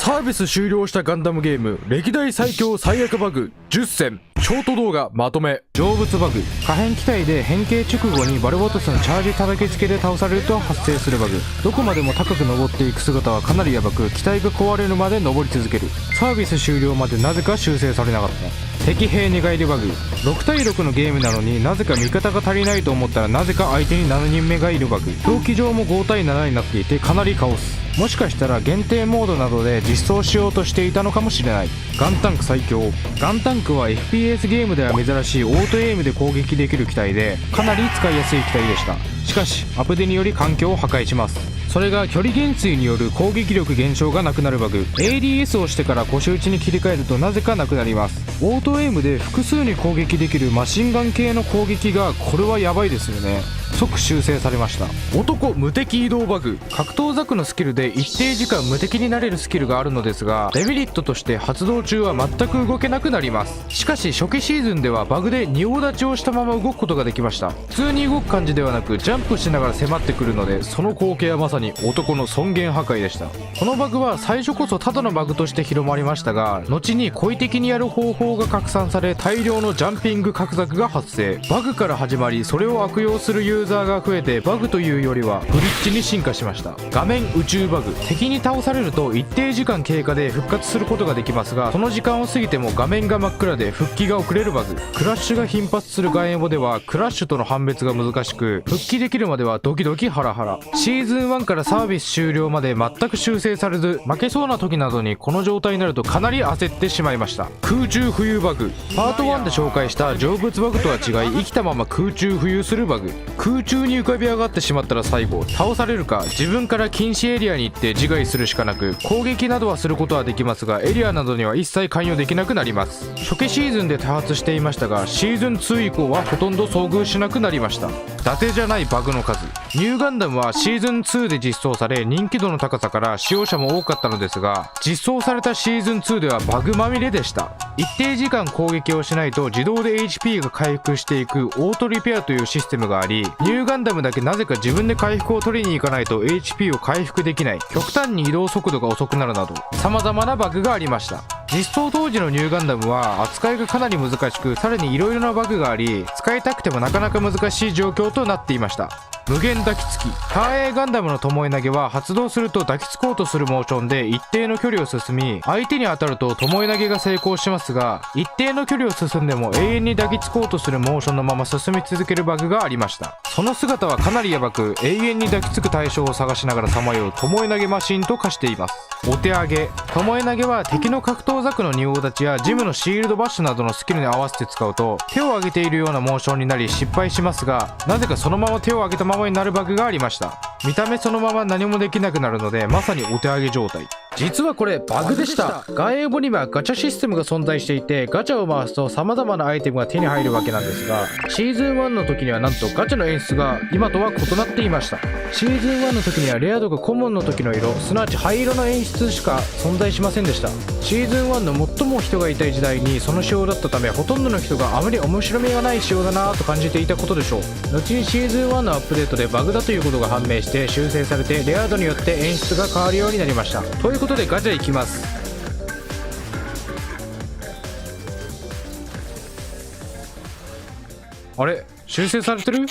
サービス終了したガンダムゲーム歴代最強最悪バグ10選ショート動画まとめ。成仏バグ、可変機体で変形直後にバルボトスのチャージ叩きつけで倒されると発生するバグ。どこまでも高く登っていく姿はかなりヤバく、機体が壊れるまで登り続ける。サービス終了までなぜか修正されなかった。敵兵寝返りバグ、6対6のゲームなのになぜか味方が足りないと思ったらなぜか相手に7人目がいるバグ。表記上も5対7になっていてかなりカオス。もしかしたら限定モードなどで実装しようとしていたのかもしれない。ガンタンク最強。ガンタンクは FPS ゲームでは珍しいオートエイムで攻撃できる機体でかなり使いやすい機体でした。しかしアップデにより環境を破壊します。それが距離減衰による攻撃力減少がなくなるバグ。 ADS をしてから腰打ちに切り替えるとなぜかなくなります。オートエイムで複数に攻撃できるマシンガン系の攻撃がこれはヤバいですよね。即修正されました。男無敵移動バグ、格闘ザクのスキルで一定時間無敵になれるスキルがあるのですがデメリットとして発動中は全く動けなくなります。しかし初期シーズンではバグで仁王立ちをしたまま動くことができました。普通に動く感じではなくジャンプしながら迫ってくるのでその光景はまさに男の尊厳破壊でした。このバグは最初こそただのバグとして広まりましたが後に故意的にやる方法が拡散され大量のジャンピング格ザクが発生。バグから始まりそれを悪用するユーザーが増えてバグというよりはグリッチに進化しました。画面宇宙バグ、敵に倒されると一定時間経過で復活することができますがその時間を過ぎても画面が真っ暗で復帰が遅れるバグ。クラッシュが頻発するガンエボではクラッシュとの判別が難しく復帰できるまではドキドキハラハラ。シーズン1からサービス終了まで全く修正されず負けそうな時などにこの状態になるとかなり焦ってしまいました。空中浮遊バグ、パート1で紹介した成仏バグとは違い生きたまま空中浮遊するバグ。空中に浮かび上がってしまったら最後倒されるか自分から禁止エリアに行って自害するしかなく攻撃などはすることはできますがエリアなどには一切関与できなくなります。初期シーズンで多発していましたがシーズン2以降はほとんど遭遇しなくなりました。伊達じゃないバグの数。ニューガンダムはシーズン2で実装され人気度の高さから使用者も多かったのですが実装されたシーズン2ではバグまみれでした。一定時間攻撃をしないと自動で HP が回復していくオートリペアというシステムがありニューガンダムだけなぜか自分で回復を取りに行かないと HP を回復できない、極端に移動速度が遅くなるなど様々なバグがありました。実装当時のニューガンダムは扱いがかなり難しくさらに色々なバグがあり使いたくてもなかなか難しい状況となっていました。無限抱きつき、ターン A ガンダムの巴投げは発動すると抱きつこうとするモーションで一定の距離を進み相手に当たると巴投げが成功しますが一定の距離を進んでも永遠に抱きつこうとするモーションのまま進み続けるバグがありました。その姿はかなりヤバく永遠に抱きつく対象を探しながらさまよう巴投げマシンと化しています。お手上げ、巴投げは敵の格闘ザクの仁王立ちやジムのシールドバッシュなどのスキルに合わせて使うと手を上げているようなモーションになり失敗しますがなぜかそのまま手を上げたままになるバグがありました。見た目そのまま何もできなくなるのでまさにお手上げ状態。実はこれバグでした。ガンエボにはガチャシステムが存在していてガチャを回すと様々なアイテムが手に入るわけなんですがシーズン1の時にはなんとガチャの演出が今とは異なっていました。シーズン1の時にはレア度がコモンの時の色すなわち灰色の演出しか存在しませんでした。シーズン1の最も人がいたい時代にその仕様だったためほとんどの人があまり面白みがない仕様だなぁと感じていたことでしょう。後にシーズン1のアップデートでバグだということが判明して修正されてレア度によって演出が変わるようになりました。ということでガチャいきます。あれ修正されてる？